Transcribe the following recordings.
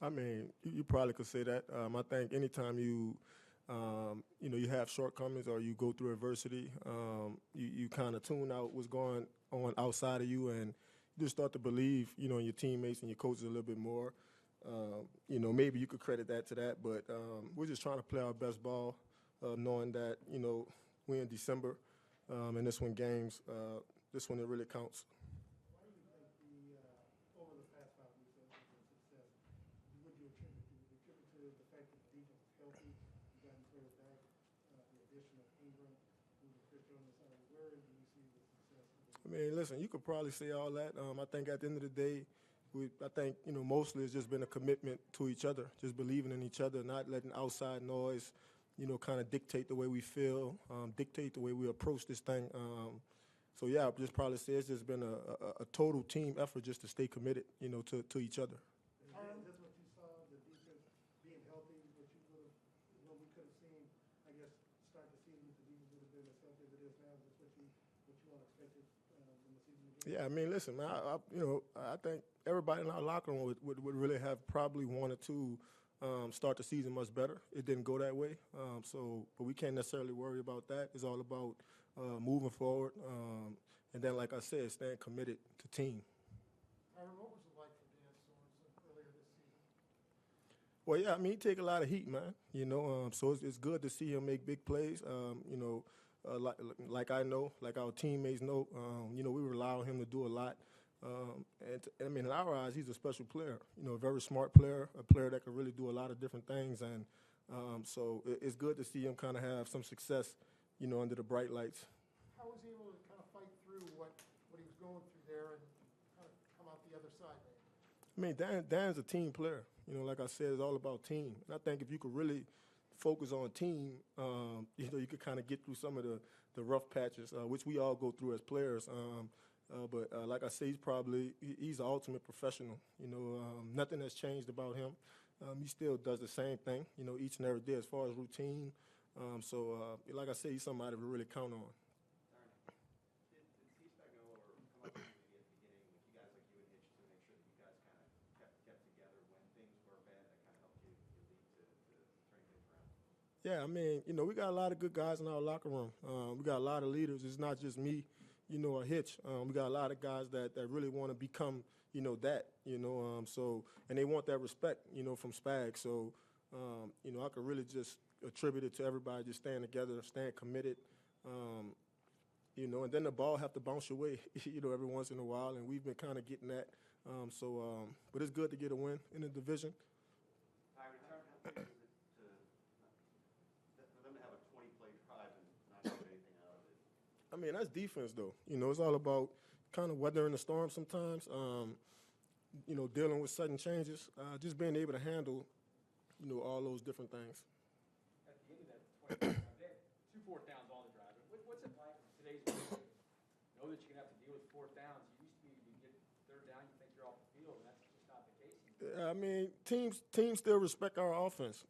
I mean, you probably could say that. I think anytime you have shortcomings or you go through adversity, you kind of tune out what's going on outside of you, and you just start to believe, in your teammates and your coaches a little bit more. Maybe you could credit that to that, but we're just trying to play our best ball, knowing that, we're in December, and this one it really counts. Why do you think over the past 5 weeks of the success, would you attribute to? Would you attribute to the fact that the defense is healthy, you gotten players back, the addition of Ingram, moving Christian on the side? Where do you see the success? I mean, listen, you could probably say all that. I think at the end of the day, I think mostly it's just been a commitment to each other, just believing in each other, not letting outside noise, kind of dictate the way we feel, dictate the way we approach this thing. So yeah, I'll just probably say it's just been a total team effort just to stay committed, to each other. Is this what you saw, the defense being healthy, what we could have seen, I guess, start the season with the defense would have been as healthy as it is now? Is this what you all expected when the season began? Yeah, I mean, listen, man, I think everybody in our locker room would really have probably wanted to start the season much better. It didn't go that way, but we can't necessarily worry about that. It's all about moving forward, and then, like I said, staying committed to team. Tyrann, what was it like for Dan Sorensen earlier this season? Well, yeah, I mean, he take a lot of heat, man. So it's good to see him make big plays. Like I know, like our teammates know, we rely on him to do a lot. I mean, in our eyes, he's a special player. A very smart player, a player that can really do a lot of different things. And so it's good to see him kind of have some success, under the bright lights. How was he able to kind of fight through what he was going through there and kind of come out the other side, maybe? I mean, Dan's a team player. Like I said, it's all about team. And I think if you could really focus on team, you could kind of get through some of the rough patches, which we all go through as players. But like I say, he's the ultimate professional. Nothing has changed about him. He still does the same thing, each and every day as far as routine. Like I say, he's somebody to really count on. Did Steve Spagnuolo come up with you at the beginning with you guys like you and Hitch to make sure that you guys kind of kept together when things were bad, that kind of helped you lead to turning things around? Yeah, I mean, we got a lot of good guys in our locker room. We got a lot of leaders. It's not just me, or Hitch. We got a lot of guys that really want to become, that, and they want that respect, from Spag. So, I could really just attribute it to everybody just staying together, staying committed, and then the ball have to bounce your way, every once in a while, and we've been kind of getting that. But it's good to get a win in the division. Tyrann, how big is it for them to have a 20-play drive and not get anything out of it? I mean, that's defense, though. It's all about kind of weathering the storm sometimes, dealing with sudden changes, just being able to handle, all those different things. At the end of that 20 they had 2 fourth downs on the drive. What's it like in today's game? Know that you're going to have to deal with 4th downs. You used to be, you get 3rd down, you think you're off the field, and that's just not the case anymore. I mean, teams still respect our offense,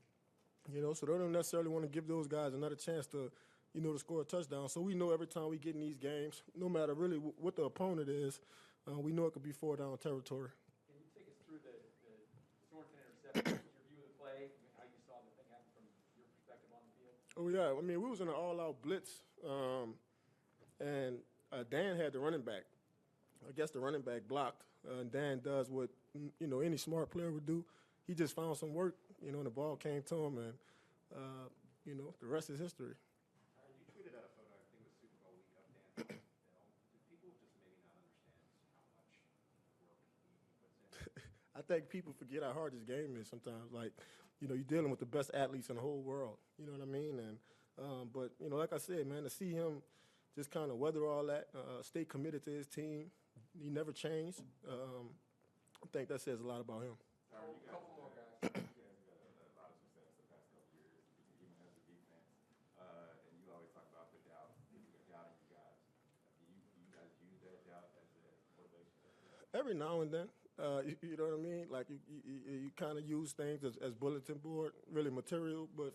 so they don't necessarily want to give those guys another chance to, to score a touchdown. So we know every time we get in these games, no matter really what the opponent is, we know it could be 4-down territory. Can you take us through the Sorensen interception? Your view of the play, how you saw the thing happen from your perspective on the field? Oh, yeah. I mean, we was in an all-out blitz, and Dan had the running back. I guess the running back blocked. And Dan does what, any smart player would do. He just found some work, and the ball came to him, and, the rest is history. You tweeted out a photo, I think it was Super Bowl week, of Dan. Do people just maybe not understand how much work he puts in? I think people forget how hard this game is sometimes. Like, you're dealing with the best athletes in the whole world. You know what I mean? And but like I said, man, to see him just kind of weather all that, stay committed to his team, he never changed. I think that says a lot about him. A couple more guys. You guys got a lot of success the past couple years, even as a defense. And you always talk about the doubt, people are doubting you guys. Do you guys use that doubt as a motivation? Every now and then, you know what I mean? Like you kind of use things as bulletin board, really material, but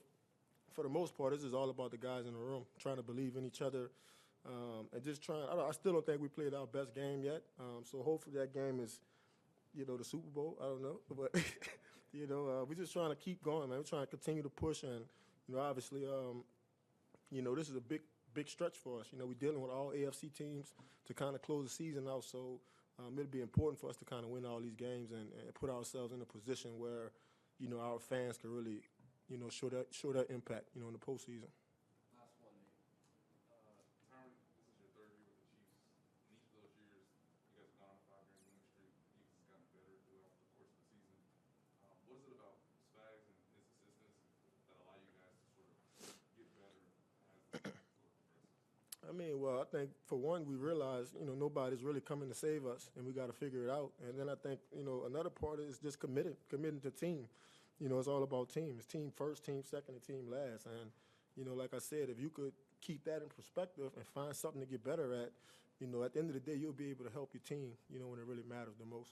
for the most part, this is all about the guys in the room, trying to believe in each other, and just trying. I still don't think we played our best game yet, so hopefully that game is, the Super Bowl. I don't know, but You know, we're just trying to keep going, man. We're trying to continue to push, and you know, obviously, you know, this is a big stretch for us. You know, we're dealing with all AFC teams to kind of close the season out, so it'll be important for us to kind of win all these games and put ourselves in a position where, you know, our fans can really, you know, show that impact, you know, in the postseason. Last one, Nate. Tyrann, this is your third year with the Chiefs. In each of those years, you guys have gone on a 5-game winning streak. Defense has gotten better throughout the course of the season. What is it about Spags and his assistants that allow you guys to sort of get better as the season sort of progresses? I mean, well, I think for one, we realize, you know, nobody's really coming to save us, and we got to figure it out. And then I think, you know, another part is just committing to team. You know, it's all about team. It's team first, team second, and team last. And, you know, like I said, if you could keep that in perspective and find something to get better at, you know, at the end of the day, you'll be able to help your team, you know, when it really matters the most.